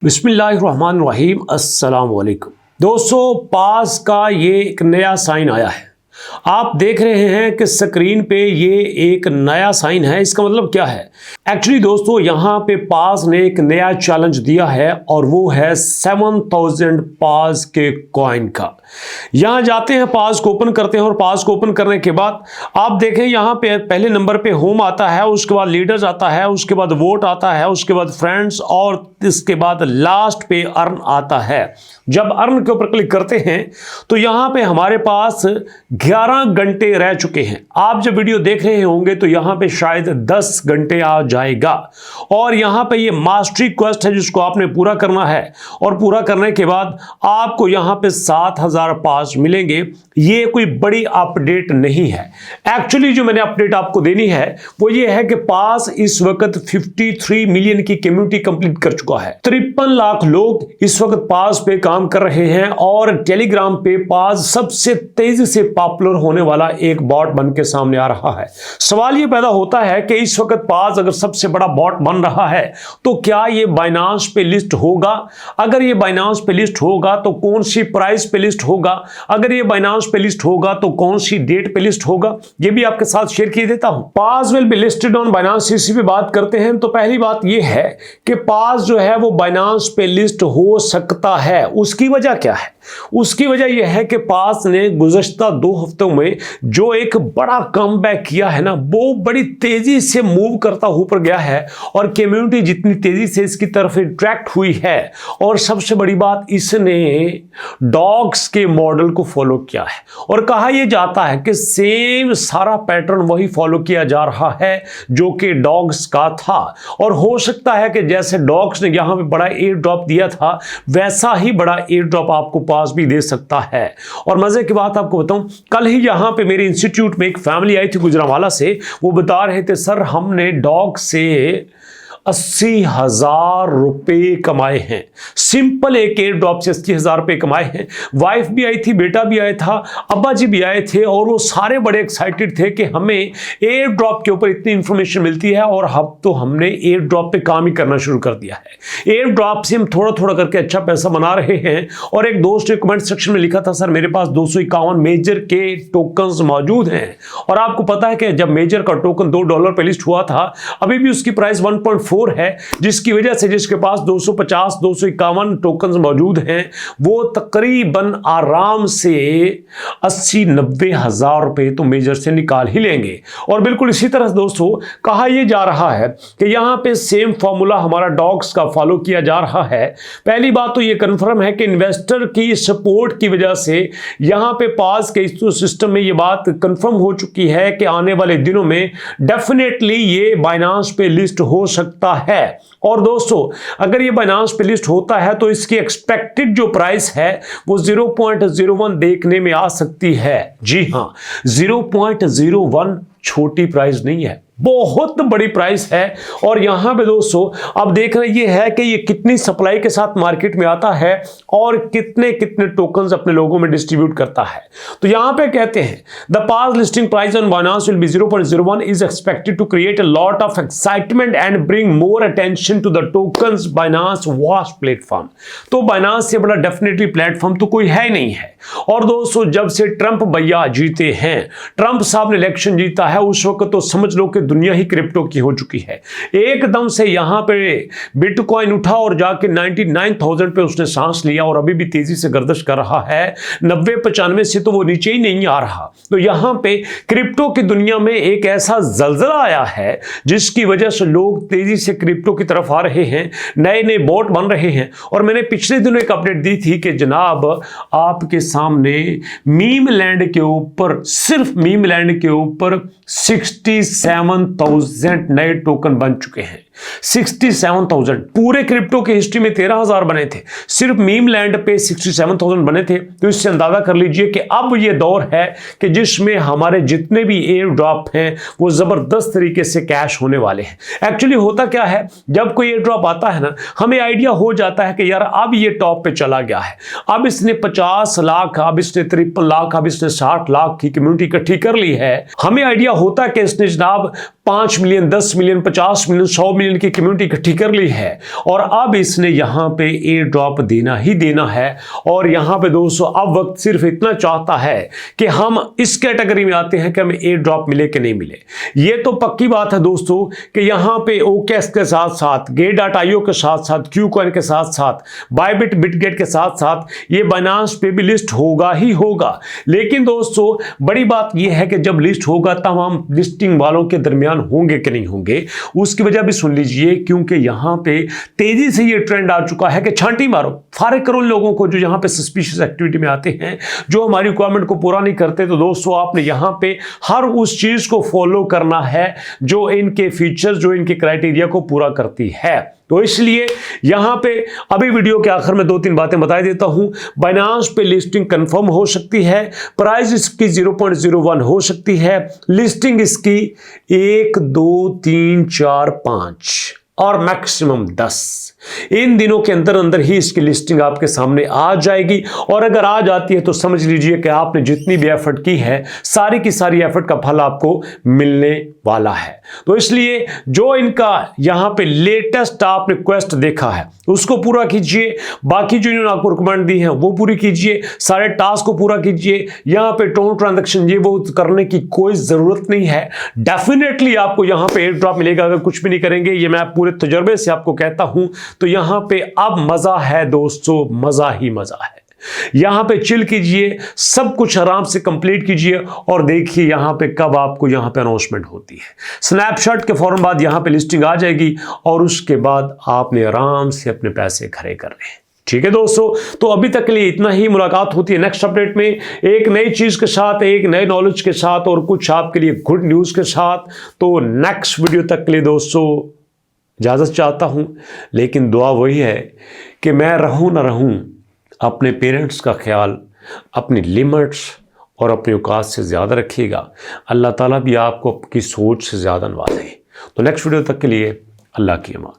बिस्मिल्लाहिर्रहमानिर्रहीम अस्सलाम वालेकुम। दोस्तों, पास का ये एक नया साइन आया है। आप देख रहे हैं कि स्क्रीन पे ये एक नया साइन है। इसका मतलब क्या है? एक्चुअली दोस्तों, यहाँ पे पास ने एक नया चैलेंज दिया है और वो है 7000 पास के कॉइन का। यहाँ जाते हैं, पास को ओपन करते हैं और पास को ओपन करने के बाद आप देखें यहाँ पे पहले नंबर पे होम आता है, उसके बाद लीडर्स आता है, उसके बाद वोट आता है, उसके बाद फ्रेंड्स और इसके बाद लास्ट पे अर्न आता है। जब अर्न के ऊपर क्लिक करते हैं तो यहाँ पे हमारे पास 11 घंटे रह चुके हैं। आप जब वीडियो देख रहे होंगे तो यहाँ पे शायद 10 घंटे आ जाएगा और यहाँ पे ये मास्टरी क्वेस्ट है जिसको आपने पूरा करना है और पूरा करने के बाद आपको यहाँ पे 7000 पास मिलेंगे। ये कोई बड़ी अपडेट नहीं है। एक्चुअली जो मैंने अपडेट आपको देनी है वो ये है कि पास इस वक्त 53 मिलियन की कम्युनिटी कंप्लीट कर चुका है। 53 लाख लोग इस वक्त पास पे काम कर रहे हैं और टेलीग्राम पे पास सबसे तेजी से पॉपुलर होने वाला एक बॉट बन के सामने आ रहा है। सवाल ये पैदा होता है कि इस वक्त पास अगर सबसे बड़ा बॉट बन रहा है तो क्या ये बाइनांस पे लिस्ट होगा? अगर ये बाइनांस पे लिस्ट होगा तो कौन सी प्राइस पे लिस्ट होगा? अगर ये बाइनांस पे लिस्ट होगा तो कौन सी डेट पे लिस्ट होगा? ये भी आपके साथ शेयर किए देता हूं। Pass will be listed on Binance. इसी पे बात करते हैं। तो पहली बात ये है कि पास जो है वो बाइनांस पे लिस्ट हो सकता है। उसकी वजह क्या है? उसकी वजह यह है कि पास ने गुज़श्ता 2 हफ्तों में जो एक बड़ा कमबैक किया है ना, वो बड़ी तेजी से मूव करता ऊपर गया है और कम्युनिटी जितनी तेजी से इसकी तरफ अट्रैक्ट हुई है और सबसे बड़ी बात, इसने डॉग्स के मॉडल को फॉलो किया है और कहा यह जाता है कि सेम सारा पैटर्न वही फॉलो किया जा रहा है जो कि डॉग्स का था। और हो सकता है कि जैसे डॉग्स ने यहां पे बड़ा एयर ड्रॉप दिया था वैसा ही बड़ा एयर ड्रॉप आपको पास भी दे सकता है। और मजे की बात आपको बताऊं, कल ही यहां पे मेरे इंस्टीट्यूट में एक फैमिली आई थी गुजरांवाला से। वो बता रहे थे, सर हमने डॉग से 80,000 रुपए कमाए हैं। सिंपल एक एयर ड्रॉप से 80,000 रुपए कमाए हैं। वाइफ भी आई थी, बेटा भी आया था, अब्बा जी भी आए थे और वो सारे बड़े एक्साइटेड थे कि हमें एयर ड्रॉप के ऊपर इतनी इंफॉर्मेशन मिलती है और अब तो हमने एयर ड्रॉप पे काम ही करना शुरू कर दिया है। एयर ड्रॉप से हम थोड़ा थोड़ा करके अच्छा पैसा बना रहे हैं। और एक दोस्त ने कमेंट सेक्शन में लिखा था, सर मेरे पास 251 मेजर के टोकन्स मौजूद हैं। और आपको पता है कि जब मेजर का टोकन $2 पे लिस्ट हुआ था, अभी भी उसकी प्राइस 1.4 है, जिसकी वजह से जिसके पास 250-251 टोकन्स मौजूद हैं वो तकरीबन आराम से 80-90 हजार रुपए तो मेजर से निकाल ही लेंगे। और बिल्कुल इसी तरह दोस्तों कहा यह जा रहा है कि यहां पे सेम फॉर्मूला हमारा डॉग्स का फॉलो किया जा रहा है। पहली बात तो यह कंफर्म है कि इन्वेस्टर की सपोर्ट की वजह से यहां पे पास के सिस्टम में यह बात कंफर्म हो चुकी है कि आने वाले दिनों में डेफिनेटली ये बाइनांस पे लिस्ट हो सकता है। और दोस्तों अगर ये बाइनांस पे लिस्ट होता है तो इसकी एक्सपेक्टेड जो प्राइस है वो 0.01 देखने में आ सकती है। जी हां, 0.01 छोटी प्राइस नहीं है, बहुत बड़ी प्राइस है। और यहां पे दोस्तों अब देख रहे ये है कि ये कितनी सप्लाई के साथ मार्केट में आता है और कितने कितने टोकन्स अपने लोगों में डिस्ट्रीब्यूट करता है। तो यहां पे कहते हैं the pass listing price on Binance will be 0.01 is expected to create a lot of excitement and bring more attention to the tokens Binance vast platform. तो बाइनांस से बड़ा डेफिनेटली प्लेटफॉर्म तो कोई है नहीं है। और दोस्तों जब से ट्रंप भैया जीते हैं, ट्रंप साहब ने इलेक्शन जीता है, उस वक्त तो समझ लो कि दुनिया ही क्रिप्टो की हो चुकी है। एकदम से यहां पे बिटकॉइन उठा और जाके 99,000 पे उसने सांस लिया और अभी भी तेजी से गर्दिश कर रहा है। 90-95 से तो वो नीचे ही नहीं आ रहा। तो यहां पे क्रिप्टो की दुनिया में एक ऐसा जलजला आया है जिसकी वजह से लोग तेजी से क्रिप्टो की तरफ आ रहे हैं, नए नए बॉट बन रहे हैं। और मैंने पिछले दिनों एक अपडेट दी थी कि जनाब आपके सामने मीम लैंड के ऊपर, सिर्फ मीम लैंड के ऊपर 67,000 नए टोकन बन चुके हैं। 67,000। पूरे क्रिप्टो की हिस्ट्री में 13,000 बने थे, सिर्फ मीम लैंड पे 67,000 बने थे। तो इससे अंदाजा कर लीजिए कि अब ये दौर है कि जिसमें हमारे जितने भी एयर ड्रॉप हैं वो जबरदस्त तरीके से कैश होने वाले हैं। एक्चुअली होता क्या है, जब कोई एयर ड्रॉप आता है ना, हमें आइडिया हो जाता है कि यार अब ये टॉप पे चला गया है, अब इसने 50 लाख, अब इसने 53 लाख, अब इसने 60 लाख की कम्युनिटी इकट्ठी कर ली है। हमें आइडिया होता है कि इसने जनाब 5 मिलियन, 10 मिलियन, 50 मिलियन, 100 मिलियन इनकी कम्युनिटी इकट्ठी कर ली है और अब इसने यहाँ पे एयर ड्रॉप देना ही देना है। और यहाँ पे दोस्तों अब वक्त सिर्फ इतना चाहता है कि हम इस कैटेगरी में आते हैं कि हमें एयर ड्रॉप मिले कि नहीं मिले। ये तो पक्की बात है दोस्तों कि यहाँ पे ओकेस के साथ साथ Gate.io के साथ साथ क्यूकॉइन के साथ साथ बायबिट बिटगेट के साथ साथ ये बाइनेंस पे भी लिस्ट होगा ही होगा। लेकिन दोस्तों बड़ी बात यह है कि जब लिस्ट होगा तब हम लिस्टिंग वालों के दरमियान होंगे कि नहीं होंगे, उसकी वजह भी सुन लीजिए। क्योंकि यहाँ पे तेजी से ये ट्रेंड आ चुका है कि छांटी मारो, फारिग करो लोगों को जो यहाँ पे सस्पिशियस एक्टिविटी में आते हैं, जो हमारी रिक्वायरमेंट को पूरा नहीं करते। तो दोस्तों आपने यहाँ पे हर उस चीज को फॉलो करना है जो इनके फीचर्स, जो इनके क्राइटेरिया को पूरा करती है। तो इसलिए यहां पे अभी वीडियो के आखिर में 2-3 बातें बता देता हूं। बाइनेंस पे लिस्टिंग कंफर्म हो सकती है, प्राइस इसकी 0.01 हो सकती है, लिस्टिंग इसकी 1, 2, 3, 4, 5 और मैक्सिमम 10 इन दिनों के अंदर अंदर ही इसकी लिस्टिंग आपके सामने आ जाएगी। और अगर आ जाती है तो समझ लीजिए कि आपने जितनी भी एफर्ट की है सारी की सारी एफर्ट का फल आपको मिलने वाला है। तो इसलिए जो इनका यहां पे लेटेस्ट आपने क्वेस्ट देखा है उसको पूरा कीजिए, बाकी जो इन्होंने आपको रिकमेंड दी है वो पूरी कीजिए, सारे टास्क को पूरा कीजिए। यहां पे टोन ट्रांजैक्शन ये वो करने की कोई जरूरत नहीं है। डेफिनेटली आपको यहां पे एयर ड्रॉप मिलेगा अगर कुछ भी नहीं करेंगे, ये मैं पूरे तजुर्बे से आपको कहता हूं। तो यहां पे अब मजा है दोस्तों, मजा ही मजा है। यहां पे चिल कीजिए, सब कुछ आराम से कंप्लीट कीजिए और देखिए यहां पे कब आपको यहां पे अनाउंसमेंट होती है। स्नैपशॉट के फौरन बाद यहां पे लिस्टिंग आ जाएगी और उसके बाद आपने आराम से अपने पैसे खड़े करने हैं। ठीक है दोस्तों, तो अभी तक के लिए इतना ही। मुलाकात होती है नेक्स्ट अपडेट में एक नई चीज के साथ, एक नए नॉलेज के साथ और कुछ आपके लिए गुड न्यूज के साथ। तो नेक्स्ट वीडियो तक के लिए दोस्तों इजाजत चाहता हूं, लेकिन दुआ वही है कि मैं रहूं ना रहूं, अपने पेरेंट्स का ख्याल, अपनी लिमिट्स और अपनी औकात से ज़्यादा रखिएगा। अल्लाह ताला भी आपको आपकी सोच से ज़्यादा नवाजे। तो नेक्स्ट वीडियो तक के लिए अल्लाह की अमान।